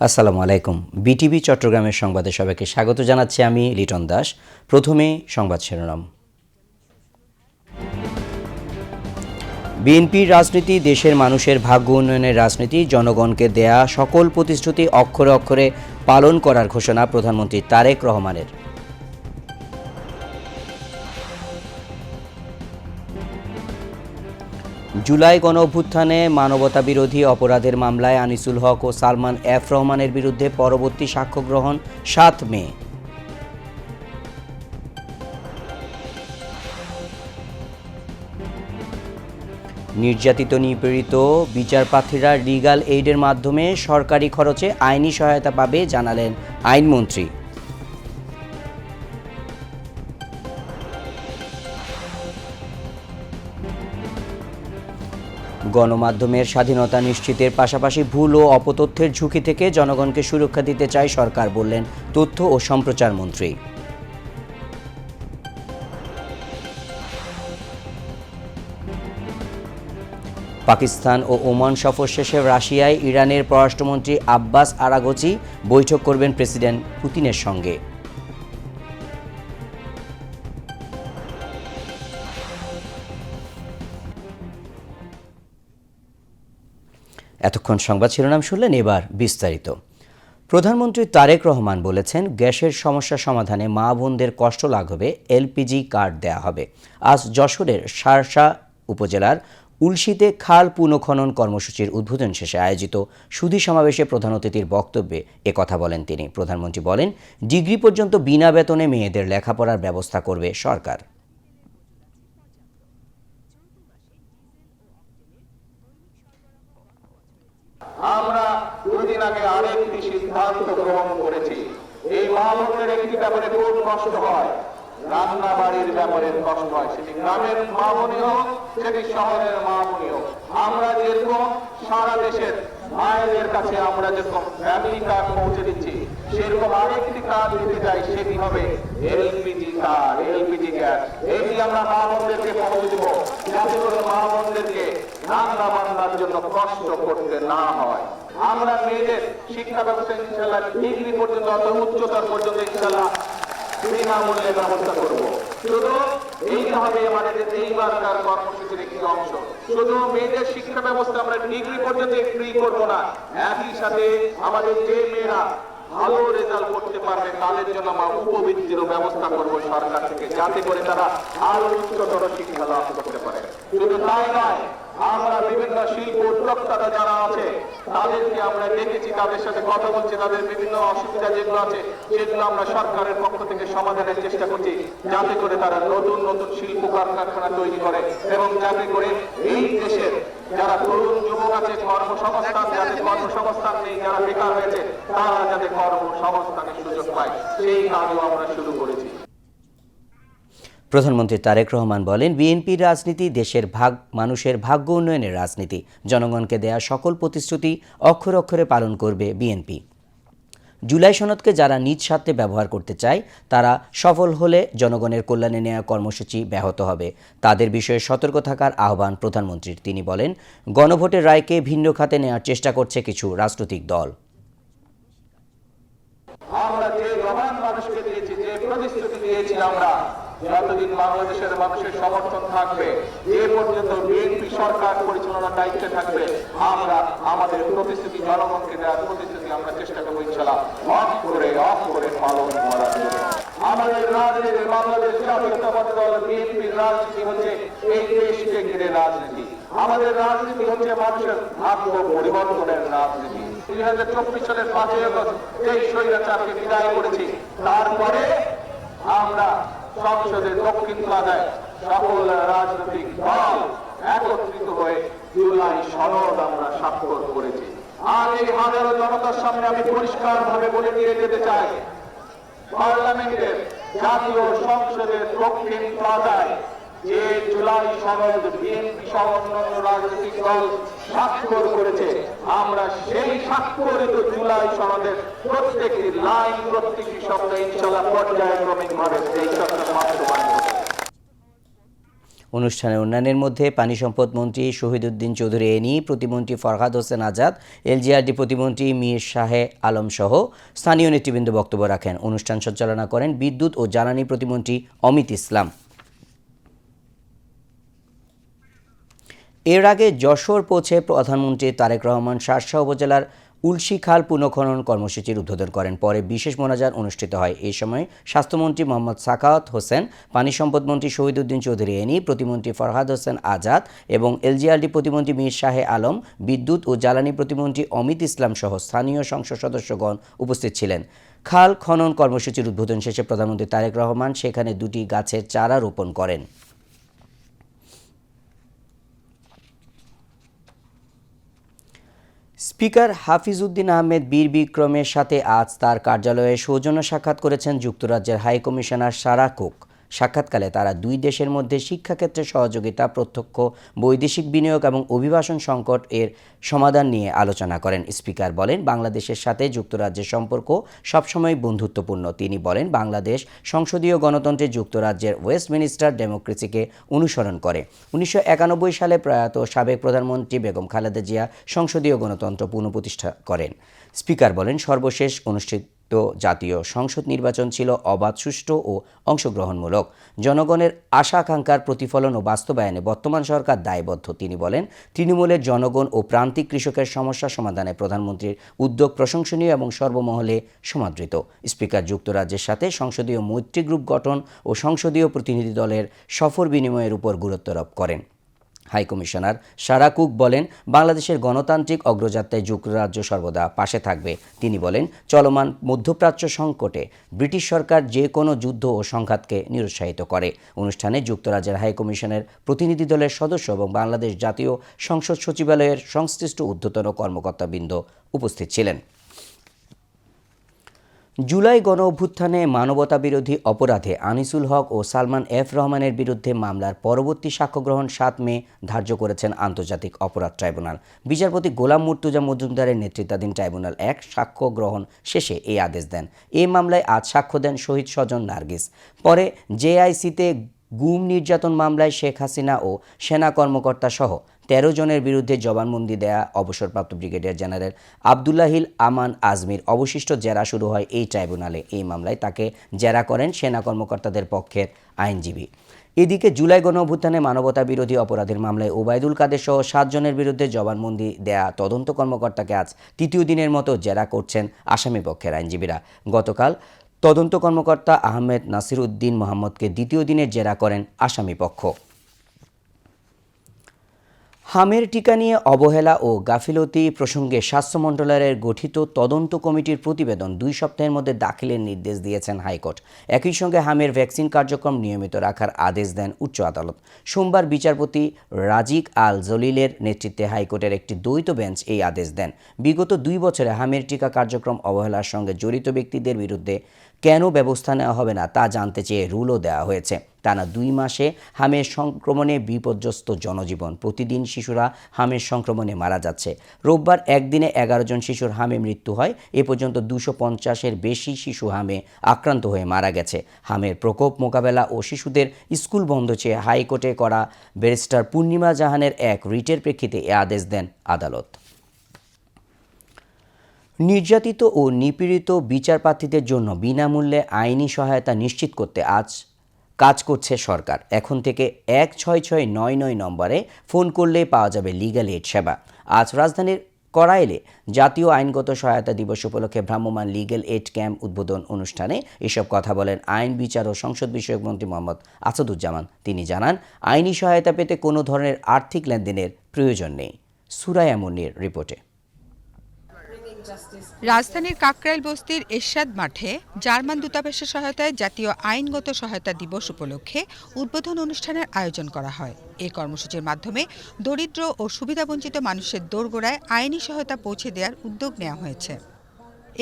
আসসালামু আলাইকুম। বিটিভি চট্টগ্রামের সংবাদে সবাইকে স্বাগত জানাচ্ছি আমি লিটন দাস। প্রথমে সংবাদ শিরোনাম। বিএনপির রাজনীতি দেশের মানুষের ভাগ্য উন্নয়নের রাজনীতি, জনগণকে দেয়া সকল প্রতিশ্রুতি অক্ষরে অক্ষরে পালন করার ঘোষণা প্রধানমন্ত্রী তারেক রহমানের। জুলাই গণঅভ্যুত্থানে মানবতাবিরোধী অপরাধের মামলায় আনিসুল হক ও সালমান এফ রহমানের বিরুদ্ধে পরবর্তী সাক্ষ্য গ্রহণ ৭ মে। নির্যাতিত নিপীড়িত বিচারপ্রার্থীরা লিগ্যাল এইডের মাধ্যমে সরকারি খরচে আইনি সহায়তা পাবে জানালেন আইনমন্ত্রী। গণমাধ্যমের স্বাধীনতা নিশ্চিতের পাশাপাশি ভুল ও অপতথ্যের ঝুঁকি থেকে জনগণকে সুরক্ষা দিতে চায় সরকার, বললেন তথ্য ও সম্প্রচার মন্ত্রী। পাকিস্তান ও ওমান সফর শেষে রাশিয়ায় ইরানের পররাষ্ট্রমন্ত্রী আব্বাস আরাগচি বৈঠক করবেন প্রেসিডেন্ট পুতিনের সঙ্গে। এতক্ষণ সংবাদ শিরোনাম শুনলেন, এবার বিস্তারিত। প্রধানমন্ত্রী তারেক রহমান বলেছেন, গ্যাসের সমস্যা সমাধানে মা বোনদের কষ্ট লাঘবে এলপিজি কার্ড দেয়া হবে। আজ যশোরের শার্শা উপজেলার উলশিতে খাল পুনঃখনন কর্মসূচির উদ্বোধন শেষে আয়োজিত সুধী সমাবেশে প্রধান অতিথির বক্তব্যে একথা বলেন তিনি। প্রধানমন্ত্রী বলেন, ডিগ্রি পর্যন্ত বিনা বেতনে মেয়েদের লেখাপড়ার ব্যবস্থা করবে সরকার। আমরা দুদিন আগে আরেকটি সিদ্ধান্ত গ্রহণ করেছি। এই মা বোনদের একটি ব্যাপারে খুব কষ্ট হয়, রান্না বাড়ির ব্যাপারে কষ্ট হয়, সেটি গ্রামের মা বোনই হোক, সেটি শহরের মা বোনই হোক। আমরা যেরকম সারা দেশের মায়েদের কাছে আমরা যেরকম ফ্যামিলি কার্ড পৌঁছে দিচ্ছি, সেরকম আরেকটি কার্ড দিতে চাই, সেটি হবে এলপিজি কার্ড, এলপিজি গ্যাস। এটি আমরা মা বোনদেরকে পৌঁছে দিব, যাতে করে মা বোনদেরকে রান্না বান্নার জন্য কষ্ট করতে না হয়। আমরা মেয়েদের শিক্ষা ব্যবস্থা ইনশাআল্লাহ ডিগ্রি পর্যন্ত অথবা উচ্চতর পর্যন্ত ইনশাআল্লাহ বিনামূল্যে ব্যবস্থা করবো। শুধু এইটা হবে আমাদের এইবারকার কর্মসূচির একটি অংশ। শুধু মেয়েদের শিক্ষা ব্যবস্থা আমরা ডিগ্রি পর্যন্ত ফ্রি করবো না, একই সাথে আমাদের যে মেয়েরা ভালো রেজাল্ট করতে পারবে তাদের জন্য আমরা উপবৃত্তির ব্যবস্থা করবো সরকার থেকে, যাতে করে তারা আরো উচ্চতর শিক্ষা লাভ করতে পারে। শুধু তাই নয়, আমরা বিভিন্ন শিল্প উদ্যোক্তারা যারা আছে তাদেরকে আমরা দেখেছি, তাদের সাথে কথা বলছি, তাদের বিভিন্ন অসুবিধা যেগুলো আছে সেগুলো আমরা সরকারের পক্ষ থেকে সমাধানের চেষ্টা করছি, যাতে করে তারা নতুন নতুন শিল্প কারখানা তৈরি করে এবং যাতে করে এই দেশের যারা তরুণ যুবক আছে কর্মসংস্থান, যাতে কর্মসংস্থান নেই, যারা বেকার হয়েছে তারা যাতে কর্মসংস্থানের সুযোগ পায়, সেই কাজও আমরা শুরু করেছি। প্রধানমন্ত্রী তারেক রহমান বলেন, বিএনপির রাজনীতি দেশের মানুষের ভাগ্য উন্নয়নের রাজনীতি, জনগণকে দেয়া সকল প্রতিশ্রুতি অক্ষরে অক্ষরে পালন করবে বিএনপি। জুলাই সনদকে যারা নিজ স্বার্থে ব্যবহার করতে চায় তারা সফল হলে জনগণের কল্যাণে নেওয়া কর্মসূচি ব্যাহত হবে। তাদের বিষয়ে সতর্ক থাকার আহ্বান প্রধানমন্ত্রীর। তিনি বলেন, গণভোটের রায়কে ভিন্ন খাতে নেওয়ার চেষ্টা করছে কিছু রাজনৈতিক দল। আমরা যে মহান মানুষকে দিয়েছি, যে প্রতিশ্রুতি দিয়েছি, আমরা যতদিন বাংলাদেশের মানুষের সমর্থন থাকবে, যে পর্যন্ত বিএনপি সরকার পরিচালনার দায়িত্বে থাকবে, আমরা আমাদের প্রতিশ্রুতি, জনগণকে দেওয়ার প্রতিশ্রুতি আমরা চেষ্টা করবো ইনশাআল্লাহ অফ করে পালন করার জন্য। আমাদের রাজনীতি, বাংলাদেশ জাতীয়তাবাদী দল বিএনপির রাজনীতি হচ্ছে এই দেশকে ঘিরে রাজনীতি। আমাদের রাজনীতি হচ্ছে মানুষের ভাগ্য পরিবর্তনের রাজনীতি। 2024 সালের 5ই আগস্ট এই স্বৈরাচারকে বিদায় করেছি, তারপরে আমরা সংসদের দক্ষিণ প্লাজায় সকল রাজনৈতিক দল একত্রিত হয়ে জুলাই সনদ আমরা স্বাক্ষর করেছি। আজ এই হাজারো জনতার সামনে আমি পরিষ্কার ভাবে বলে দিয়ে যেতে চাই, পার্লামেন্টের জাতীয় সংসদের দক্ষিণ প্লাজায় যে জুলাই সনদ বিএনপি সহ অন্যান্য রাজনৈতিক দল স্বাক্ষর করেছে, আমরা সেই স্বাক্ষরিত জুলাই সনদের প্রত্যেকটি লাইন, প্রত্যেকটি শব্দ ইনশাআল্লাহ পর্যায়ক্রমিক ভাবে এই সরকার বাস্তবায়ন করবে। অনুষ্ঠানে অন্যান্যের মধ্যে পানি সম্পদ মন্ত্রী শহীদুদ্দিন চৌধুরী এনি, প্রতিমন্ত্রী ফরহাদ হোসেন আজাদ, এলজিআরডি প্রতিমন্ত্রী মীর শাহে আলম সহ স্থানীয় নেতৃবৃন্দ বক্তব্য রাখেন। অনুষ্ঠান সঞ্চালনা করেন বিদ্যুৎ ও জ্বালানি প্রতিমন্ত্রী অমিত ইসলাম। এর আগে যশোর পৌঁছে প্রধানমন্ত্রী তারেক রহমান শার্শা উপজেলার উলশি খাল পুনঃখনন কর্মসূচির উদ্বোধন করেন। পরে বিশেষ মোনাজাত অনুষ্ঠিত হয়। এই সময় স্বাস্থ্যমন্ত্রী মোহাম্মদ সাখাওয়াত হোসেন, পানি সম্পদ মন্ত্রী শহীদুদ্দিন চৌধুরী এনি, প্রতিমন্ত্রী ফরহাদ হোসেন আজাদ এবং এলজিআরডি প্রতিমন্ত্রী মীর শাহে আলম, বিদ্যুৎ ও জ্বালানি প্রতিমন্ত্রী অমিত ইসলাম সহ স্থানীয় সংসদ সদস্যগণ উপস্থিত ছিলেন। খাল খনন কর্মসূচির উদ্বোধন শেষে প্রধানমন্ত্রী তারেক রহমান সেখানে 2টি গাছের চারা রোপণ করেন। স্পিকার হাফিজউদ্দিন আহমেদ বীর বিক্রমের সাথে আজ তার কার্যালয়ে সৌজন্য সাক্ষাৎ করেছেন যুক্তরাজ্যের হাই কমিশনার সারা কুক। সাক্ষাৎকালে তারা দুই দেশের মধ্যে শিক্ষাক্ষেত্রে সহযোগিতা, প্রত্যক্ষ বৈদেশিক বিনিয়োগ এবং অভিবাসন সংকট এর সমাধান নিয়ে আলোচনা করেন। স্পিকার বলেন, বাংলাদেশের সাথে যুক্তরাজ্যের সম্পর্ক সবসময় বন্ধুত্বপূর্ণ। তিনি বলেন, বাংলাদেশ সংসদীয় গণতন্ত্রে যুক্তরাজ্যের ওয়েস্টমিনিস্টার ডেমোক্রেসিকে অনুসরণ করে। 1991 সালে প্রয়াত সাবেক প্রধানমন্ত্রী বেগম খালেদা জিয়া সংসদীয় গণতন্ত্র পুনঃপ্রতিষ্ঠা করেন। স্পিকার বলেন, সর্বশেষ অনুষ্ঠিত জাতীয় সংসদ নির্বাচন ছিল অবাধ, সুষ্ঠু ও অংশগ্রহণমূলক। জনগণের আশা আকাঙ্ক্ষার প্রতিফলন ও বাস্তবায়নে বর্তমান সরকার দায়বদ্ধ। তিনি বলেন, তৃণমূলের জনগণ ও প্রান্তিক কৃষকের সমস্যা সমাধানে প্রধানমন্ত্রীর উদ্যোগ প্রশংসনীয় এবং সর্বমহলে সমাদৃত। স্পিকার যুক্তরাজ্যের সাথে সংসদীয় মৈত্রী গ্রুপ গঠন ও সংসদীয় প্রতিনিধি দলের সফর বিনিময়ের উপর গুরুত্বারোপ করেন। হাই কমিশনার সারা কুক বলেন, বাংলাদেশের গণতান্ত্রিক অগ্রযাত্রায় যুক্তরাজ্য সর্বদা পাশে থাকবে। তিনি বলেন, চলমান মধ্যপ্রাচ্য সংকটে ব্রিটিশ সরকার যে কোনো যুদ্ধ ও সংঘাতকে নিরুৎসাহিত করে। অনুষ্ঠানে যুক্তরাজ্যের হাই কমিশনের প্রতিনিধি দলের সদস্য এবং বাংলাদেশ জাতীয় সংসদ সচিবালয়ের সংশ্লিষ্ট ঊর্ধ্বতন কর্মকর্তাবৃন্দ উপস্থিত ছিলেন। জুলাই গণ অভ্যুত্থানে মানবতাবিরোধী অপরাধে আনিসুল হক ও সালমান এফ রহমানের বিরুদ্ধে মামলার পরবর্তী সাক্ষ্য গ্রহণ 7 মে ধার্য করেছেন আন্তর্জাতিক অপরাধ ট্রাইব্যুনাল। বিচারপতি গোলাম মুর্তুজা মজুমদারের নেতৃত্বাধীন ট্রাইব্যুনাল 1 সাক্ষ্য গ্রহণ শেষে এই আদেশ দেন। এই মামলায় আজ সাক্ষ্য দেন শহীদ স্বজন নার্গিস। পরে জেআইসিতে গুম নির্যাতন মামলায় শেখ হাসিনা ও সেনা কর্মকর্তা সহ 13 জনের বিরুদ্ধে জবানবন্দি দেয়া অবসরপ্রাপ্ত ব্রিগেডিয়ার জেনারেল আবদুল্লাহিল আমান আজমির অবশিষ্ট জেরা শুরু হয় এই ট্রাইব্যুনালে। এই মামলায় তাকে জেরা করেন সেনা কর্মকর্তাদের পক্ষের আইনজীবী। এদিকে জুলাই গণ অভ্যুত্থানে মানবতা বিরোধী অপরাধের মামলায় ওবায়দুল কাদের সহ 7 জনের বিরুদ্ধে জবানবন্দি দেয়া তদন্ত কর্মকর্তাকে আজ তৃতীয় দিনের মতো জেরা করছেন আসামি পক্ষের আইনজীবীরা। গতকাল তদন্ত কর্মকর্তা আহমেদ নাসির উদ্দিন মোহাম্মদকে দ্বিতীয় দিনের জেরা করেন আসামি পক্ষ। হামের টিকা নিয়ে অবহেলা ও গাফিলতি প্রসঙ্গে স্বাস্থ্য মন্ত্রণালয়ের গঠিত তদন্ত কমিটির প্রতিবেদন 2 সপ্তাহের মধ্যে দাখিলের নির্দেশ দিয়েছেন হাইকোর্ট। একই সঙ্গে হামের ভ্যাকসিন কার্যক্রম নিয়মিত রাখার আদেশ দেন উচ্চ আদালত। সোমবার বিচারপতি রাজিক আল জলিলের নেতৃত্বে হাইকোর্টের একটি দ্বৈত বেঞ্চ এই আদেশ দেন। বিগত 2 বছরে হামের টিকা কার্যক্রম অবহেলার সঙ্গে জড়িত ব্যক্তিদের বিরুদ্ধে কেন ব্যবস্থা নেওয়া হবে না তা জানতে চেয়ে রুলও দেওয়া হয়েছে। টানা 2 মাসে হামের সংক্রমণে বিপর্যস্ত জনজীবন। প্রতিদিন শিশুরা হামের সংক্রমণে মারা যাচ্ছে। রোববার একদিনে 11 জন শিশুর হামে মৃত্যু হয়। এ পর্যন্ত 250-এর বেশি শিশু হামে আক্রান্ত হয়ে মারা গেছে। হামের প্রকোপ মোকাবেলা ও শিশুদের স্কুল বন্ধ চেয়ে হাইকোর্টে করা ব্যারিস্টার পূর্ণিমা জাহানের এক রিটের প্রেক্ষিতে এ আদেশ দেন আদালত। নির্যাতিত ও নিপীড়িত বিচারপ্রার্থীদের জন্য বিনামূল্যে আইনি সহায়তা নিশ্চিত করতে আজ কাজ করছে সরকার। এখন থেকে 16699 নম্বরে ফোন করলেই পাওয়া যাবে লিগ্যাল এইড সেবা। আজ রাজধানীর কড়াইলে জাতীয় আইনগত সহায়তা দিবস উপলক্ষে ভ্রাম্যমাণ লিগ্যাল এইড ক্যাম্প উদ্বোধন অনুষ্ঠানে এসব কথা বলেন আইন, বিচার ও সংসদ বিষয়ক মন্ত্রী মোহাম্মদ আসাদুজ্জামান। তিনি জানান, আইনি সহায়তা পেতে কোনো ধরনের আর্থিক লেনদেনের প্রয়োজন নেই। সুরাইয়া মুন্নির রিপোর্টে। রাজধানীর কাকরাইল বস্তির এরশাদ মাঠে জার্মান দূতাবাসের সহায়তায় জাতীয় আইনগত সহায়তা দিবস উপলক্ষে উদ্বোধন অনুষ্ঠানের আয়োজন করা হয়। এই কর্মসূচির মাধ্যমে দরিদ্র ও সুবিধাবঞ্চিত মানুষের দোরগোড়ায় আইনি সহায়তা পৌঁছে দেওয়ার উদ্যোগ নেওয়া হয়েছে।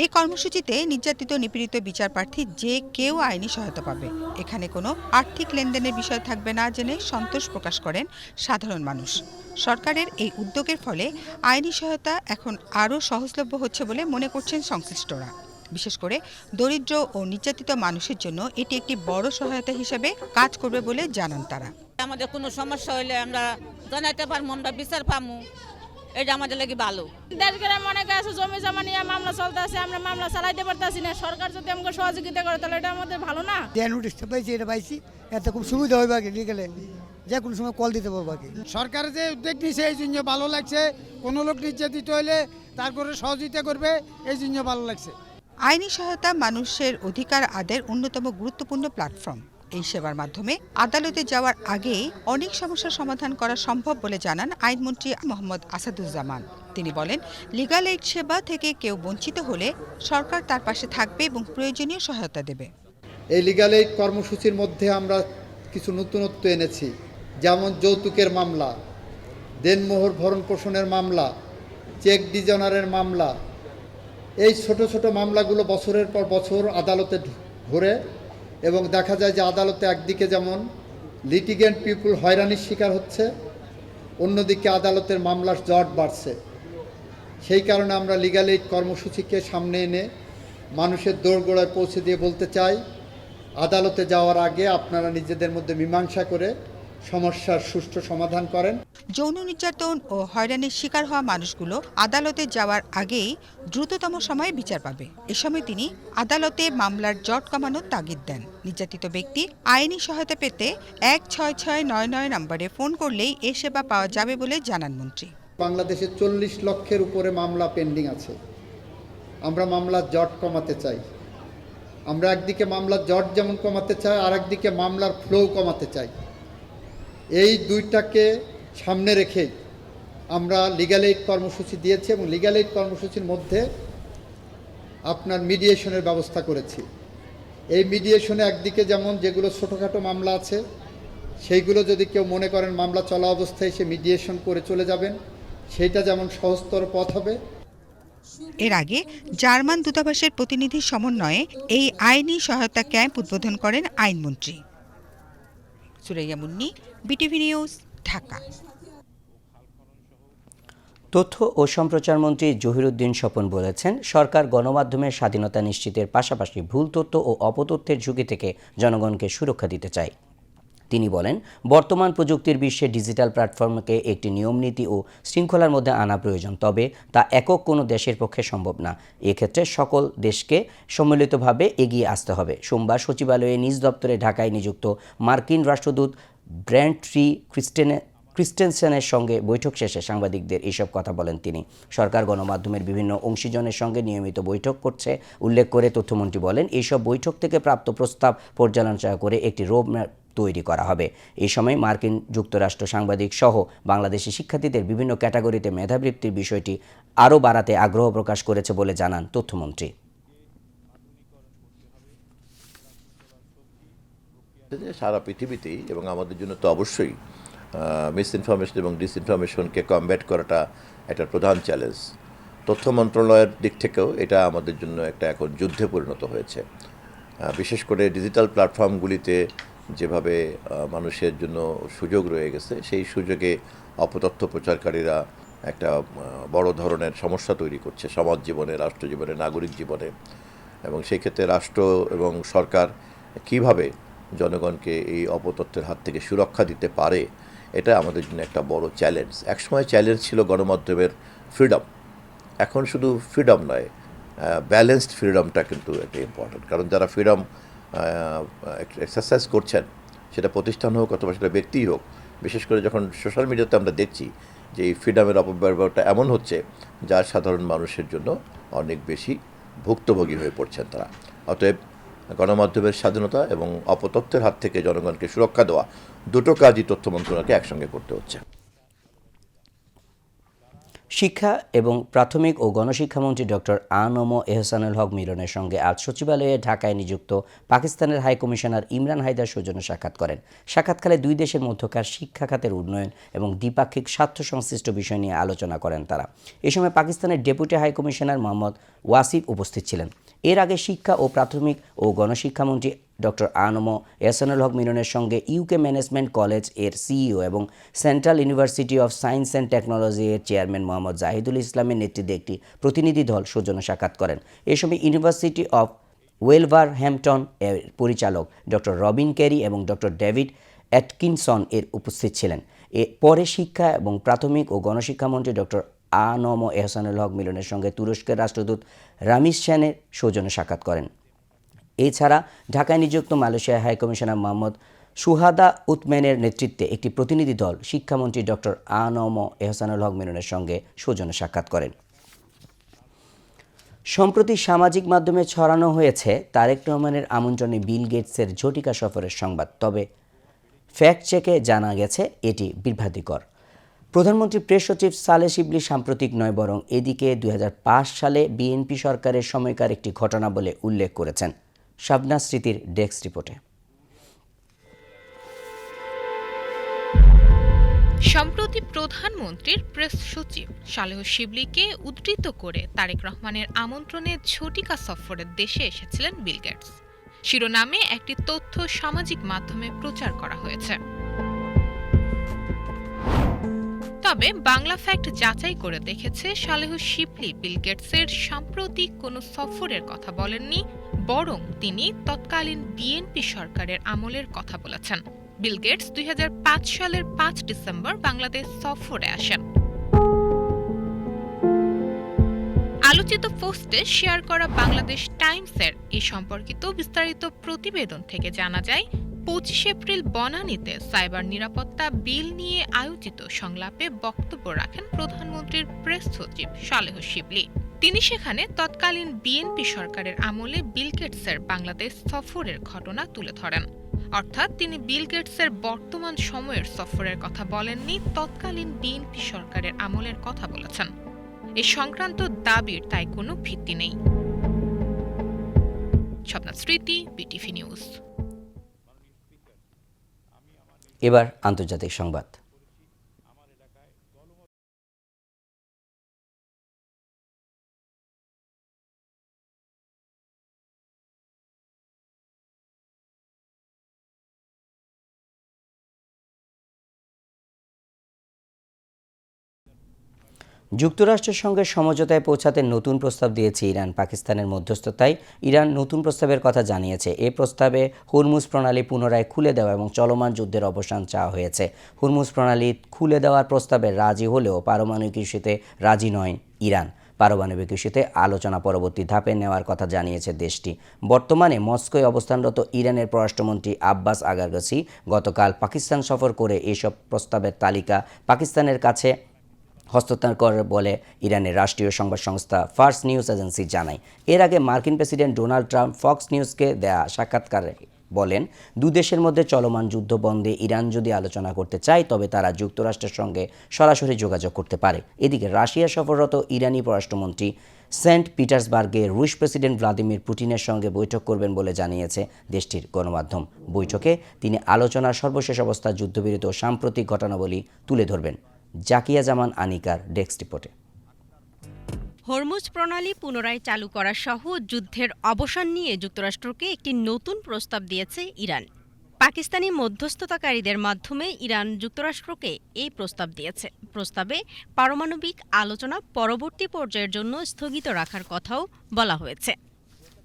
এই কর্মসূচিতে নির্যাতিত নিপীড়িত বিচারপ্রার্থী যে কেউ আইনি সহায়তা পাবে। এখানে কোনো আর্থিক লেনদেনের বিষয় থাকবে না জেনে সন্তোষ প্রকাশ করেন সাধারণ মানুষ। সরকারের এই উদ্যোগের ফলে আইনি সহায়তা এখন আরও সহজলভ্য হচ্ছে বলে মনে করছেন সংশ্লিষ্টরা। বিশেষ করে দরিদ্র ও নির্যাতিত মানুষের জন্য এটি একটি বড় সহায়তা হিসেবে কাজ করবে বলে জানান তারা। আমাদের কোনো সমস্যা হইলে আমরা জানাইতে পারবো, আমরা বিচার পাবো, এটা আমাদের লাগি ভালো। দেশ গ্রামে অনেকে আছে জমি জমা নিয়ে মামলা চলতে আছে, আমরা মামলা চালাইতে পারতেছি না। সরকার যদি আমাকে সহযোগিতা করে তাহলে এটা আমাদের ভালো না। নোটিশটা পাইছি, এটা পাইছি, এতে খুব সুবিধা হইবে আগে লিগেলে, যে কোনো সময় কল দিতে পারবো আগে। সরকারের যে উদ্যোগ নিয়েছে এই জন্য ভালো লাগছে। কোনো লোক নির্যাতিত হইলে তারপরে সহযোগিতা করবে, এই জন্য ভালো লাগছে। আইনি সহায়তা মানুষের অধিকার আদায়ের অন্যতম গুরুত্বপূর্ণ প্ল্যাটফর্ম। এই সেবার মাধ্যমে আদালতে যাওয়ার আগেই অনেক সমস্যার সমাধান করা সম্ভব বলে জানান আইনমন্ত্রী মোহাম্মদ আসাদুজ্জামান। তিনি বলেন, লিগ্যাল এইড সেবা থেকে কেউ বঞ্চিত হলে সরকার তার পাশে থাকবে এবং প্রয়োজনীয় সহায়তা দেবে। এই লিগ্যাল এইড কর্মসূচির মধ্যে আমরা কিছু নতুনত্ব এনেছি, যেমন যৌতুকের মামলা, দেনমোহর ভরণ পোষণের মামলা, চেক ডিজনারের মামলা। এই ছোট ছোট মামলাগুলো বছরের পর বছর আদালতে ঘুরে এবং দেখা যায় যে আদালতে একদিকে যেমন লিটিগেন্ট পিপুল হয়রানির শিকার হচ্ছে, অন্যদিকে আদালতের মামলার জট বাড়ছে। সেই কারণে আমরা লিগ্যাল এইড কর্মসূচিকে সামনে এনে মানুষের দোরগোড়ায় পৌঁছে দিয়ে বলতে চাই, আদালতে যাওয়ার আগে আপনারা নিজেদের মধ্যে মীমাংসা করে সমস্যার সুষ্ঠু সমাধান করেন। যৌন নির্যাতন ও হয়রানির শিকার হওয়া মানুষগুলো আদালতে যাওয়ার আগেই দ্রুততম সময়ে বিচার পাবে। এ সময় তিনি আদালতে মামলার জট কমানোর তাগিদ দেন। নির্যাতিত ব্যক্তি আইনি সহায়তা পেতে 16699 নম্বরে ফোন করলেই এ সেবা পাওয়া যাবে বলে জানান মন্ত্রী। বাংলাদেশে 40 লক্ষের উপরে মামলা পেন্ডিং আছে। আমরা মামলার জট কমাতে চাই। আমরা একদিকে মামলার জট যেমন কমাতে চাই, আর একদিকে মামলার ফ্লো কমাতে চাই। এই দুইটাকে সামনে রেখেই আমরা লিগ্যাল এইড কর্মসূচি দিয়েছি এবং লিগ্যাল এইড কর্মসূচির মধ্যে আপনার মিডিয়েশনের ব্যবস্থা করেছি। এই মিডিয়েশনে একদিকে যেমন যেগুলো ছোটোখাটো মামলা আছে সেইগুলো যদি কেউ মনে করেন মামলা চলা অবস্থায় সে মিডিয়েশন করে চলে যাবেন, সেইটা যেমন সহজতর পথ হবে। এর আগে জার্মান দূতাবাসের প্রতিনিধির সমন্বয়ে এই আইনি সহায়তা ক্যাম্প উদ্বোধন করেন আইনমন্ত্রী। Suraiya Munni, BTV news, Dhaka. তথ্য ও সম্প্রচার মন্ত্রী জহিরুদ্দিন স্বপন বলেছেন, সরকার গণমাধ্যমের স্বাধীনতা নিশ্চিতের পাশাপাশি ভুল তথ্য ও অপতথ্যের ঝুঁকি থেকে জনগণকে সুরক্ষা দিতে চায়। তিনি বলেন, বর্তমান প্রযুক্তির বিশ্বে ডিজিটাল প্ল্যাটফর্মকে একটি নিয়মনীতি ও শৃঙ্খলার মধ্যে আনা প্রয়োজন, তবে তা একক কোনো দেশের পক্ষে সম্ভব না। এক্ষেত্রে সকল দেশকে সম্মিলিতভাবে এগিয়ে আসতে হবে। সোমবার সচিবালয়ে নিজ দপ্তরে ঢাকায় নিযুক্ত মার্কিন রাষ্ট্রদূত ব্র্যান্ট ট্রি ক্রিস্টেনসেনের সঙ্গে বৈঠক শেষে সাংবাদিকদের এইসব কথা বলেন তিনি। সরকার গণমাধ্যমের বিভিন্ন অংশীজনের সঙ্গে নিয়মিত বৈঠক করছে উল্লেখ করে তথ্যমন্ত্রী বলেন, এইসব বৈঠক থেকে প্রাপ্ত প্রস্তাব পর্যালোচনা করে একটি রোডম্যাপ তৈরি করা হবে। এই সময় মার্কিন যুক্তরাষ্ট্র সাংবাদিক সহ বাংলাদেশি শিক্ষার্থীদের বিভিন্ন ক্যাটাগরিতে মেধাবৃত্তির বিষয়টি আরও বাড়াতে আগ্রহ প্রকাশ করেছে বলে জানান তথ্যমন্ত্রী। সারা পৃথিবীতেই এবং আমাদের জন্য তো অবশ্যই মিস ইনফরমেশন এবং ডিসইনফরমেশনকে কমব্যাট করাটা একটা প্রধান চ্যালেঞ্জ। তথ্য মন্ত্রণালয়ের দিক থেকেও এটা আমাদের জন্য একটা এখন যুদ্ধে পরিণত হয়েছে। বিশেষ করে ডিজিটাল প্ল্যাটফর্মগুলিতে যেভাবে মানুষের জন্য সুযোগ রয়ে গেছে, সেই সুযোগে অপতথ্য প্রচারকারীরা একটা বড় ধরনের সমস্যা তৈরি করছে সমাজ জীবনে, রাষ্ট্র জীবনে, নাগরিক জীবনে। এবং সেই ক্ষেত্রে রাষ্ট্র এবং সরকার কিভাবে জনগণকে এই অপতথ্যের হাত থেকে সুরক্ষা দিতে পারে, এটা আমাদের জন্য একটা বড় চ্যালেঞ্জ। একসময় চ্যালেঞ্জ ছিল গণমাধ্যমের ফ্রিডম, এখন শুধু ফ্রিডম নয়, ব্যালেন্সড ফ্রিডমটা কিন্তু একটা ইম্পর্টেন্ট। কারণ যারা ফ্রিডম এক্সারসাইজ করছেন, সেটা প্রতিষ্ঠান হোক অথবা সেটা ব্যক্তিই হোক, বিশেষ করে যখন সোশ্যাল মিডিয়াতে আমরা দেখছি যে এই ফ্রিডমের অপব্যবহারটা এমন হচ্ছে যা সাধারণ মানুষের জন্য অনেক বেশি ভুক্তভোগী হয়ে পড়ছেন তারা। অতএব গণমাধ্যমের স্বাধীনতা এবং অপতথ্যের হাত থেকে জনগণকে সুরক্ষা দেওয়া, দুটো কাজই তথ্য মন্ত্রণালয়কে একসঙ্গে করতে হচ্ছে। শিক্ষা এবং প্রাথমিক ও গণশিক্ষামন্ত্রী ডক্টর আ.ন.ম এহসানুল হক মিলনের সঙ্গে আজ সচিবালয়ে ঢাকায় নিযুক্ত পাকিস্তানের হাইকমিশনার ইমরান হায়দার সৌজন্য সাক্ষাৎ করেন। সাক্ষাৎকালে দুই দেশের মধ্যকার শিক্ষা খাতের উন্নয়ন এবং দ্বিপাক্ষিক স্বার্থ সংশ্লিষ্ট বিষয় নিয়ে আলোচনা করেন তারা। এ সময় পাকিস্তানের ডেপুটি হাইকমিশনার মোহাম্মদ ওয়াসিফ উপস্থিত ছিলেন। এর আগে শিক্ষা ও প্রাথমিক ও গণশিক্ষামন্ত্রী ডক্টর আ.ন.ম এহসানুল হক মিলনের সঙ্গে ইউকে ম্যানেজমেন্ট কলেজ এর সিইও এবং central university of science and technology এর চেয়ারম্যান মোহাম্মদ জাহিদুল ইসলামের নেতৃত্বে একটি প্রতিনিধি দল সৌজন্য সাক্ষাৎ করেন। এ সময় ইউনিভার্সিটি অফ ওয়েলভারহ্যাম্পটন এর পরিচালক ডক্টর রবিন ক্যারি এবং ডক্টর ডেভিড অ্যাটকিনসন এর উপস্থিত ছিলেন। পরে শিক্ষা এবং প্রাথমিক ও গণশিক্ষামন্ত্রী ডক্টর আ.ন.ম এহসানুল হক মিলনের সঙ্গে তুরস্কের রাষ্ট্রদূত রামিজ শানের সৌজন্য সাক্ষাৎ করেন। এছাড়া ঢাকায় নিযুক্ত মালয়েশিয়া হাইকমিশনার মোহাম্মদ সুহাদা উতম্যানের নেতৃত্বে একটি প্রতিনিধি দল শিক্ষামন্ত্রী ডক্টর আ.ন.ম এহসানুল হক মিলনের সঙ্গে সৌজন্য সাক্ষাৎ করেন। সম্প্রতি সামাজিক মাধ্যমে ছড়ানো হয়েছে তারেক রহমানের আমন্ত্রণে বিল গেটসের ঝটিকা সফরের সংবাদ, তবে ফ্যাক্ট চেকে জানা গেছে এটি বিভ্রান্তিকর। প্রধানমন্ত্রী প্রেস সচিব সালেহ শিবলি সাম্প্রতিক নয়, বরং এদিকে 2005 সালে বিএনপি সরকারের সময়কার একটি ঘটনা বলে উল্লেখ করেছেন। শাবনাজ স্মৃতির ডেস্ক রিপোর্টে। সম্প্রতি প্রধানমন্ত্রীর প্রেস সচিব সালেহ শিবলিকে উদ্ধৃত করে তারেক রহমানের আমন্ত্রণে ঝটিকা সফরে দেশে এসেছিলেন বিল গেটস শিরোনামে একটি তথ্য সামাজিক মাধ্যমে প্রচার করা হয়েছে। তবে বাংলা ফ্যাক্ট যাচাই করে দেখেছে সালেহ শিবলি বিল গেটসের সাম্প্রতিক কোনো সফরের কথা বলেননি, বরং তিনি তৎকালীন বিএনপি সরকারের আমলের কথা বলেছেন। বিল গেটস 2005 সালের 5 ডিসেম্বর বাংলাদেশ সফরে আসেন। আলোচিত পোস্টে শেয়ার করা বাংলাদেশ টাইমসের এ সম্পর্কিত বিস্তারিত প্রতিবেদন থেকে জানা যায়, 25 এপ্রিল বনানীতে সাইবার নিরাপত্তা বিল নিয়ে আয়োজিত সংলাপে বক্তব্য রাখেন প্রধানমন্ত্রীর প্রেস সচিব সালেহ শিবলি। তিনি সেখানে তৎকালীন বিএনপি সরকারের আমলে বিল গেটসের বাংলাদেশ সফরের ঘটনা তুলে ধরেন। অর্থাৎ তিনি বিল গেটসের বর্তমান সময়ের সফরের কথা বলেননি, তৎকালীন বিএনপি সরকারের আমলের কথা বলেছেন। এ সংক্রান্ত দাবির তাই কোনো ভিত্তি নেই। শাবনাজ স্মৃতি, বিটিভি নিউজ। এবার আন্তর্জাতিক সংবাদ। যুক্তরাষ্ট্রের সঙ্গে সমঝোতায় পৌঁছাতে নতুন প্রস্তাব দিয়েছে ইরান। পাকিস্তানের মধ্যস্থতায় ইরান নতুন প্রস্তাবের কথা জানিয়েছে। এ প্রস্তাবে হুরমুজ প্রণালী পুনরায় খুলে দেওয়া এবং চলমান যুদ্ধের অবসান চাওয়া হয়েছে। হুরমুজ প্রণালী খুলে দেওয়ার প্রস্তাবে রাজি হলেও পারমাণবিক ইস্যুতে রাজি নয় ইরান। পারমাণবিক ইস্যুতে আলোচনা পরবর্তী ধাপে নেওয়ার কথা জানিয়েছে দেশটি। বর্তমানে মস্কোয় অবস্থানরত ইরানের পররাষ্ট্রমন্ত্রী আব্বাস আগারগাছি গতকাল পাকিস্তান সফর করে এসব প্রস্তাবের তালিকা পাকিস্তানের কাছে হস্তান্তর করে বলে ইরানের রাষ্ট্রীয় সংবাদ সংস্থা ফার্স নিউজ এজেন্সি জানায়। এর আগে মার্কিন প্রেসিডেন্ট ডোনাল্ড ট্রাম্প ফক্স নিউজকে দেয়া সাক্ষাৎকারে বলেন, দুদেশের মধ্যে চলমান যুদ্ধ বন্ধে ইরান যদি আলোচনা করতে চায় তবে তারা যুক্তরাষ্ট্রের সঙ্গে সরাসরি যোগাযোগ করতে পারে। এদিকে রাশিয়া সফররত ইরানি পররাষ্ট্রমন্ত্রী সেন্ট পিটার্সবার্গে রুশ প্রেসিডেন্ট ভ্লাদিমির পুতিনের সঙ্গে বৈঠক করবেন বলে জানিয়েছে দেশটির গণমাধ্যম। বৈঠকে তিনি আলোচনার সর্বশেষ অবস্থা, যুদ্ধবিরতি ও সাম্প্রতিক ঘটনাবলী তুলে ধরবেন। জাকিয়া জামান আনিকার ডেস্ক রিপোর্টে। হরমুজ প্রণালী পুনরায় চালু করা সহ যুদ্ধের অবসান নিয়ে যুক্তরাষ্ট্রকে একটি নতুন প্রস্তাব দিয়েছে ইরান। পাকিস্তানি মধ্যস্থতাকারীদের মাধ্যমে ইরান যুক্তরাষ্ট্রকে এই প্রস্তাব দিয়েছে। প্রস্তাবে পারমাণবিক আলোচনা পরবর্তী পর্যায়ের জন্য স্থগিত রাখার কথাও বলা হয়েছে।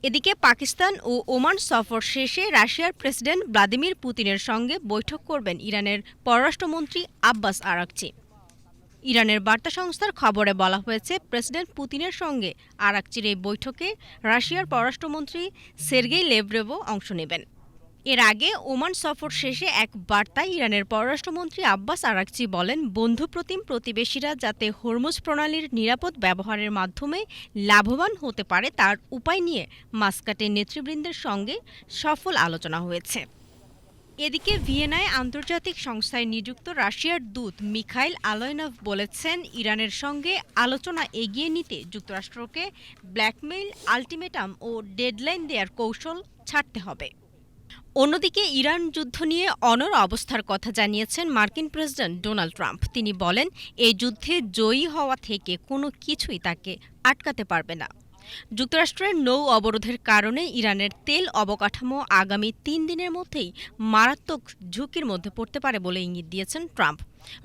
এদিকে পাকিস্তান ও ওমান সফর শেষে রাশিয়ার প্রেসিডেন্ট ভ্লাদিমির পুতিনের সঙ্গে বৈঠক করবেন ইরানের পররাষ্ট্রমন্ত্রী আব্বাস আরাকচি। ইরানের বার্তা সংস্থার খবরে বলা হয়েছে, প্রেসিডেন্ট পুতিনের সঙ্গে আরাকচির এই বৈঠকে রাশিয়ার পররাষ্ট্রমন্ত্রী সের্গেই লেভরভও অংশ নেবেন। এর আগে ওমান সফর শেষে এক বার্তায় ইরানের পররাষ্ট্রমন্ত্রী আব্বাস আরাকচি বলেন, বন্ধুপ্রতিম প্রতিবেশীরা যাতে হরমুজ প্রণালীর নিরাপদ ব্যবহারের মাধ্যমে লাভবান হতে পারে তার উপায় নিয়ে মাস্কাটের নেতৃবৃন্দের সঙ্গে সফল আলোচনা হয়েছে। এদিকে ভিয়েনায় আন্তর্জাতিক সংস্থায় নিযুক্ত রাশিয়ার দূত মিখাইল আলয়নভ বলেছেন, ইরানের সঙ্গে আলোচনা এগিয়ে নিতে যুক্তরাষ্ট্রকে ব্ল্যাকমেইল, আল্টিমেটাম ও ডেডলাইন দেওয়ার কৌশল ছাড়তে হবে। অন্যদিকে ইরান যুদ্ধ নিয়ে অনড় অবস্থার কথা জানিয়েছেন মার্কিন প্রেসিডেন্ট ডোনাল্ড ট্রাম্প। তিনি বলেন, এই যুদ্ধে জয়ী হওয়া থেকে কোনো কিছুই তাকে আটকাতে পারবে না। যুক্তরাষ্ট্রের নৌ অবরোধের কারণে ইরানের তেল অবকাঠামো আগামী 3 দিনের মধ্যেই মারাত্মক ঝুঁকির মধ্যে পড়তে পারে বলে ইঙ্গিত দিয়েছেন ট্রাম্প।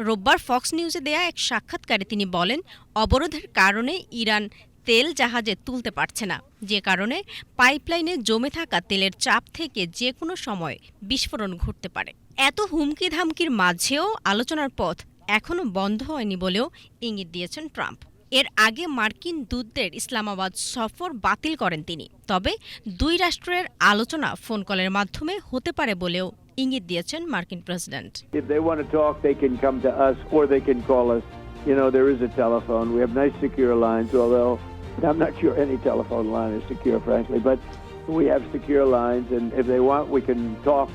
রোববার ফক্স নিউজে দেয়া এক সাক্ষাৎকারে তিনি বলেন, অবরোধের কারণে ইরান তেল জাহাজে তুলতে পারছে না, যে কারণে পাইপলাইনে জমে থাকা তেলের চাপ থেকে যে কোনো সময় বিস্ফোরণ ঘটতে পারে। এত হুমকি ধামকির মাঝেও আলোচনার পথ এখনও বন্ধ হয়নি বলেও ইঙ্গিত দিয়েছেন ট্রাম্প। এর আগে মার্কিন দূতদের ইসলামাবাদ সফর বাতিল করেন তিনি। তবে দুই রাষ্ট্রের আলোচনা ফোন কলের মাধ্যমে হতে পারে বলেও ইঙ্গিত দিয়েছেন মার্কিন president. If they want to talk, they can come to us or they can call us. You know, there is a telephone. We have nice secure lines, although I'm not sure any telephone line is secure, frankly. But we have secure lines, and if they want, we can talk.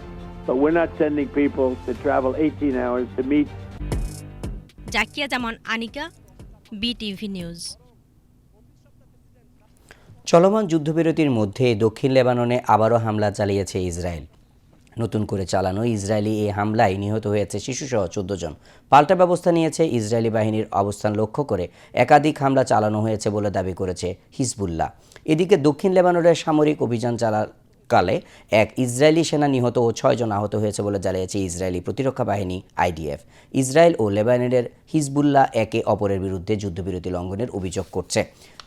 But we're not sending people to travel 18 hours to meet. Zakia Zaman Anika, BTV news. চলমান যুদ্ধবিরতির মধ্যে দক্ষিণ লেবাননে আবারও হামলা চালিয়েছে Israel. নতুন করে চালানো ইসরায়েলি এই হামলায় নিহত হয়েছে শিশুসহ 14 জন। পাল্টা ব্যবস্থা নিয়েছে ইসরায়েলি বাহিনীর অবস্থান লক্ষ্য করে একাধিক হামলা চালানো হয়েছে বলে দাবি করেছে হিজবুল্লাহ। এদিকে দক্ষিণ লেবাননের সামরিক অভিযান কালে এক ইসরায়েলি সেনা নিহত ও 6 জন আহত হয়েছে বলে জানিয়েছে ইসরায়েলি প্রতিরক্ষা বাহিনী আইডিএফ। ইসরায়েল ও লেবাননের হিজবুল্লাহ একে অপরের বিরুদ্ধে যুদ্ধবিরতি লঙ্ঘনের অভিযোগ করছে।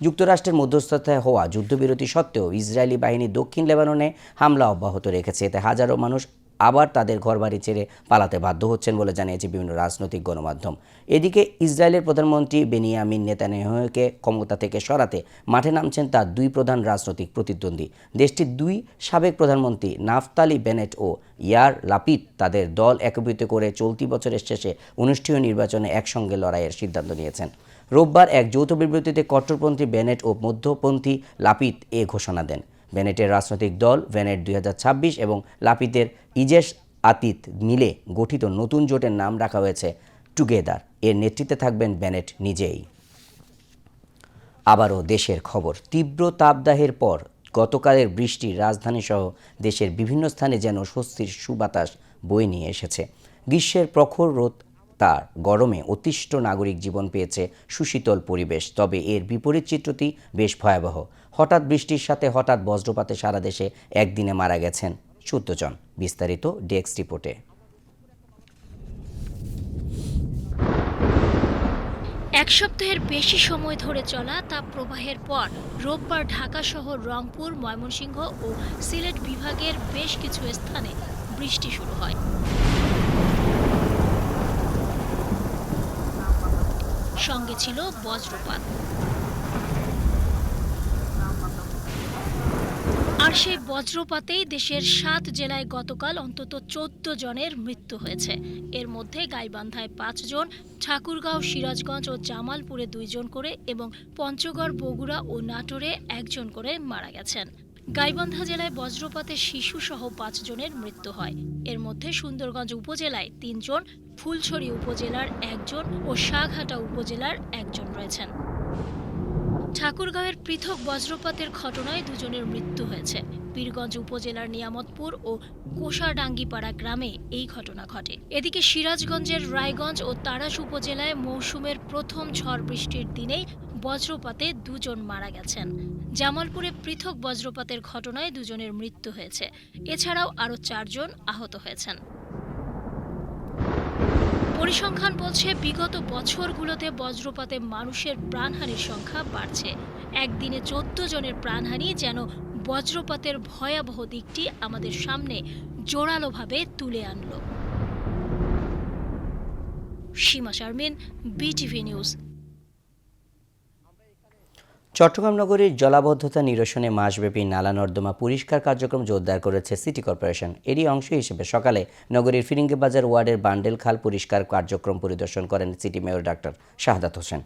যুক্তরাষ্ট্রের মধ্যস্থতায় হওয়া যুদ্ধবিরতি সত্ত্বেও ইসরায়েলি বাহিনী দক্ষিণ লেবাননে হামলা অব্যাহত রেখেছে। এতে হাজারো মানুষ আবার তাদের ঘরবাড়ি ছেড়ে পালাতে বাধ্য হচ্ছেন বলে জানিয়েছে বিভিন্ন রাজনৈতিক গণমাধ্যম। এদিকে ইসরায়েলের প্রধানমন্ত্রী বেনিয়ামিন নেতানিয়াহুকে ক্ষমতা থেকে সরাতে মাঠে নামছেন তার দুই প্রধান রাজনৈতিক প্রতিদ্বন্দ্বী। দেশটির দুই সাবেক প্রধানমন্ত্রী নাফতালি বেনেট ও ইয়ার লাপিদ তাদের দল একত্রিত করে চলতি বছরের শেষে অনুষ্ঠেয় নির্বাচনে একসঙ্গে লড়াইয়ের সিদ্ধান্ত নিয়েছেন। রোববার এক যৌথ বিবৃতিতে কট্টরপন্থী বেনেট ও মধ্যপন্থী লাপিদ এ ঘোষণা দেন। বেনেটের রাজনৈতিক দল বেনেট 2026 এবং লাপিদের ইজেশ আতিত মিলে গঠিত নতুন জোটের নাম রাখা হয়েছে টুগেদার। এর নেতৃত্বে থাকবেন বেনেট নিজেই। আবারও দেশের খবর। তীব্র তাপদাহের পর গতকালের বৃষ্টি রাজধানীসহ দেশের বিভিন্ন স্থানে যেন স্বস্তির সুবাতাস বয়ে নিয়ে এসেছে। গ্রীষ্মের প্রখর রোদ তার গরমে অতিষ্ঠ নাগরিক জীবন পেয়েছে সুশীতল পরিবেশ। তবে এর বিপরীত চিত্রটি বেশ ভয়াবহ। হঠাৎ বৃষ্টির সাথে হঠাৎ বজ্রপাতে সারা দেশে একদিনে মারা গেছেন 14 জন। বিস্তারিত ডেস্ক রিপোর্টে। এক সপ্তাহের বেশি সময় ধরে চলা তাপপ্রবাহের পর রোববার ঢাকা শহর, রংপুর, ময়মনসিংহ ও সিলেট বিভাগের বেশ কিছু স্থানে বৃষ্টি শুরু হয়। সঙ্গে ছিল বজ্রপাত। আর সেই বজ্রপাতেই দেশের 7 জেলায় গতকাল অন্তত 14 জনের মৃত্যু হয়েছে। এর মধ্যে গাইবান্ধায় 5 জন, ঠাকুরগাঁও, সিরাজগঞ্জ ও জামালপুরে 2 জন করে এবং পঞ্চগড়, বগুড়া ও নাটোরে 1 জন করে মারা গেছেন। গাইবান্ধা জেলায় বজ্রপাতে শিশুসহ 5 জনের মৃত্যু হয়। এর মধ্যে সুন্দরগঞ্জ উপজেলায় 3 জন, ফুলছড়ি উপজেলার 1 জন ও শাহঘাটা উপজেলার 1 জন রয়েছেন। ঠাকুরগাঁওয়ের পৃথক বজ্রপাতের ঘটনায় 2 জনের মৃত্যু হয়েছে। পীরগঞ্জ উপজেলার নিয়ামতপুর ও কোষাডাঙ্গিপাড়া গ্রামে এই ঘটনা ঘটে। এদিকে সিরাজগঞ্জের রায়গঞ্জ ও তাড়াশ উপজেলায় মৌসুমের প্রথম ঝড় বৃষ্টির দিনেই বজ্রপাতে 2 জন মারা গেছেন। জামালপুরে পৃথক বজ্রপাতের ঘটনায় 2 জনের মৃত্যু হয়েছে। এছাড়াও আরও 4 জন আহত হয়েছেন। পরিসংখ্যান বলছে বিগত বছরগুলোতে বজ্রপাতে মানুষের প্রাণহানির সংখ্যা বাড়ছে। একদিনে 14 জনের প্রাণহানি যেন বজ্রপাতের ভয়াবহ দিকটি আমাদের সামনে জোরালোভাবে তুলে আনল। সীমা শারমিন, বিটিভি নিউজ। চট্টগ্রাম নগরীর জলাবদ্ধতা নিরসনে মাসব্যাপী নালা নর্দমা পরিষ্কার কার্যক্রম জোরদার করেছে সিটি কর্পোরেশন। এরই অংশ হিসেবে সকালে নগরীর ফিরিঙ্গিবাজার ওয়ার্ডের বান্ডেল খাল পরিষ্কার কার্যক্রম পরিদর্শন করেন city mayor doctor Shahadat Hossain.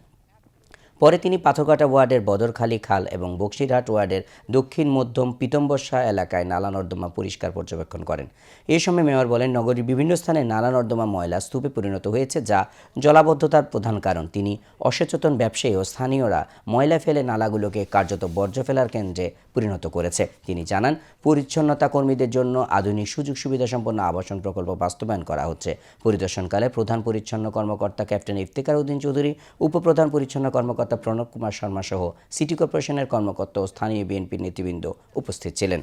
পরে তিনি পাথরঘাটা ওয়ার্ডের বদরখালী খাল এবং বক্সিরহাট ওয়ার্ডের দক্ষিণ মধ্যম পিতম্বরশা এলাকায় নালা নর্দমা পরিষ্কার পর্যবেক্ষণ করেন। এ সময় মেয়র বলেন, নগরীর বিভিন্ন স্থানে নালা নর্দমা ময়লা স্তূপে পরিণত হয়েছে, যা জলাবদ্ধতার প্রধান কারণ। তিনি অসচেতন ব্যবসায়ী ও স্থানীয়রা ময়লা ফেলে নালাগুলোকে কার্যত বর্জ্য ফেলার কেন্দ্রে পরিণত করেছে। তিনি জানান, পরিচ্ছন্নতা কর্মীদের জন্য আধুনিক সুযোগ সুবিধা সম্পন্ন আবাসন প্রকল্প বাস্তবায়ন করা হচ্ছে। পরিদর্শনকালে প্রধান পরিচ্ছন্ন কর্মকর্তা ক্যাপ্টেন ইফতেখার উদ্দিন চৌধুরী, উপপ্রধান পরিচ্ছন্ন কর্মকর্তা প্রণব কুমার শর্মা সহ সিটি কর্পোরেশনের কর্মকর্তা ও স্থানীয় বিএনপির নেতৃবৃন্দ উপস্থিত ছিলেন।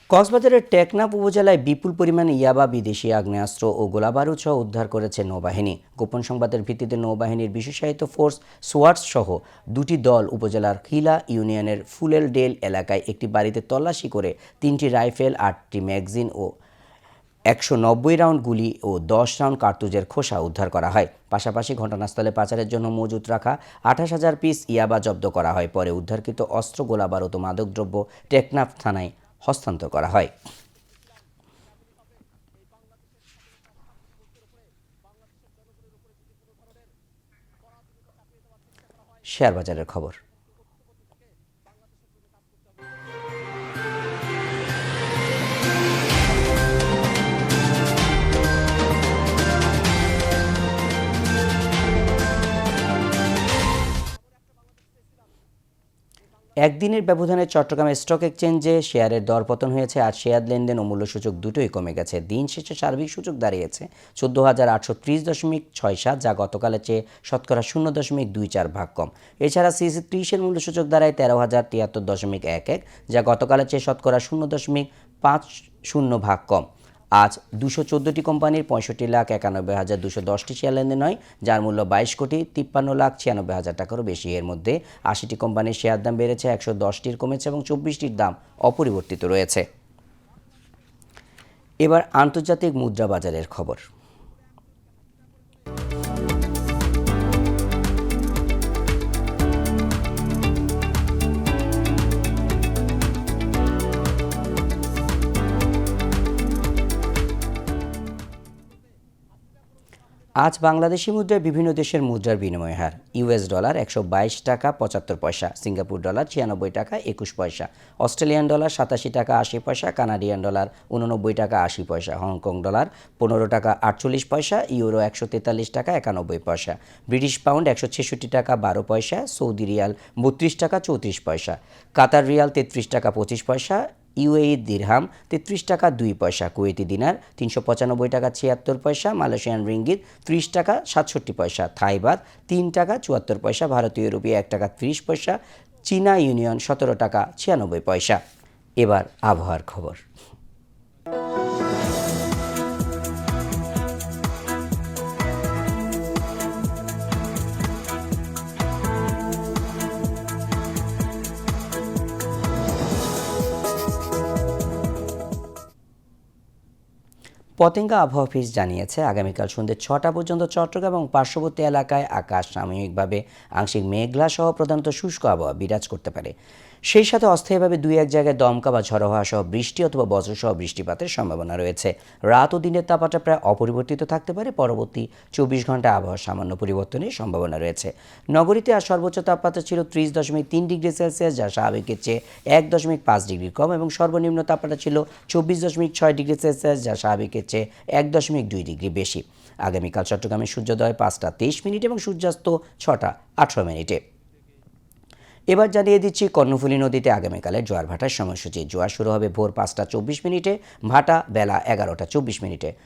কক্সবাজারের টেকনাফ উপজেলায় বিপুল পরিমাণে ইয়াবা, বিদেশি আগ্নেয়াস্ত্র ও গোলাবারুদ সহ উদ্ধার করেছে নৌবাহিনী। গোপন সংবাদের ভিত্তিতে নৌবাহিনীর বিশেষায়িত ফোর্স সোয়ার্টস সহ 2টি দল উপজেলার খিলা ইউনিয়নের ফুলেল ডেল এলাকায় একটি বাড়িতে তল্লাশি করে 3টি রাইফেল, 8টি ম্যাগাজিন ও 190 রাউন্ড গুলি ও 10 রাউন্ড কার্তুজের খোসা উদ্ধার করা হয়। পাশাপাশি ঘটনাস্থলে পাচারের জন্য মজুত রাখা 28,000 পিস ইয়াবা জব্দ করা হয়। পরে উদ্ধারকৃত অস্ত্র, গোলাবারুদ ও মাদকদ্রব্য টেকনাফ থানায় হস্তান্তর করা হয়। শেয়ার বাজারের খবর। একদিনের ব্যবধানে চট্টগ্রাম স্টক এক্সচেঞ্জে শেয়ারের দরপতন হয়েছে। আজ শেয়ার লেনদেন ও মূল্য সূচক দুটোই কমে গেছে। দিন শেষে সার্বিক সূচক দাঁড়িয়েছে 14,830.67, যা গতকালের চেয়ে শতকরা 0.24 কম। এছাড়া সিসি 30-এর মূল্য সূচক দাঁড়ায় 13,073.11, যা গতকালের চেয়ে শতকরা 0.50 কম। আজ 214টি কোম্পানির 65,91,210টি শেয়ার লেনদেন হয়, যার মূল্য 22,53,96,000 টাকারও বেশি। এর মধ্যে 80টি কোম্পানির শেয়ার দাম বেড়েছে, 110টির কমেছে এবং 24টির দাম অপরিবর্তিত রয়েছে। এবার আন্তর্জাতিক মুদ্রা বাজারের খবর। আজ বাংলাদেশি মুদ্রায় বিভিন্ন দেশের মুদ্রার বিনিময় হার: ইউএস ডলার 122 টাকা 75 পয়সা, সিঙ্গাপুর ডলার 96 টাকা 21 পয়সা, অস্ট্রেলিয়ান ডলার 87 টাকা 80 পয়সা, কানাডিয়ান ডলার 89 টাকা 80 পয়সা, হংকং ডলার 15 টাকা 48 পয়সা, ইউরো 143 টাকা 91 পয়সা, ব্রিটিশ পাউন্ড 166 টাকা 12 পয়সা, সৌদি রিয়াল 32 টাকা 34 পয়সা, কাতার রিয়াল 33 টাকা 25 পয়সা, ইউএই দিরহাম 33 টাকা 2 পয়সা, কুয়েতি দিনার 395 টাকা 76 পয়সা, মালয়েশিয়ান রিঙ্গিত 30 টাকা 67 পয়সা, থাই বাত 3 টাকা 74 পয়সা, ভারতীয় রুপি 1 টাকা 30 পয়সা, চীনা ইউনিয়ন 17 টাকা 96 পয়সা। এবার আবহাওয়ার খবর। পতেঙ্গা আবহাওয়া অফিস জানিয়েছে, আগামীকাল সন্ধ্যে 6টা পর্যন্ত চট্টগ্রাম এবং পার্শ্ববর্তী এলাকায় আকাশ সাময়িকভাবে আংশিক মেঘলা সহ প্রধানত শুষ্ক আবহাওয়া বিরাজ করতে পারে। সেই সাথে অস্থায়ীভাবে 2-1 জায়গায় দমকা বা ঝড়ো হওয়া সহ বৃষ্টি অথবা বজ্রসহ বৃষ্টিপাতের সম্ভাবনা রয়েছে। রাত ও দিনের তাপমাত্রা প্রায় অপরিবর্তিত থাকতে পারে। পরবর্তী 24 ঘন্টায় আবহাওয়ার সামান্য পরিবর্তনের সম্ভাবনা রয়েছে। নগরীতে আজ সর্বোচ্চ তাপমাত্রা ছিল 30.3 ডিগ্রি সেলসিয়াস, যা স্বাভাবিকের চেয়ে 1.5 ডিগ্রি কম, এবং সর্বনিম্ন তাপমাত্রা ছিল 24.6 ডিগ্রি সেলসিয়াস, যা স্বাভাবিকের চেয়ে 1.2 ডিগ্রি বেশি। আগামীকাল চট্টগ্রামে সূর্যোদয় 5টা 23 মিনিট এবং সূর্যাস্ত 6টা 18 মিনিটে। এবার জানিয়ে দিচ্ছি কর্ণফুলী নদীতে আগামীকালের জোয়ার ভাটার সময়সূচি। জোয়ার শুরু হবে ভোর 5টা 24 মিনিটে, ভাটা বেলা 11টা 24 মিনিটে।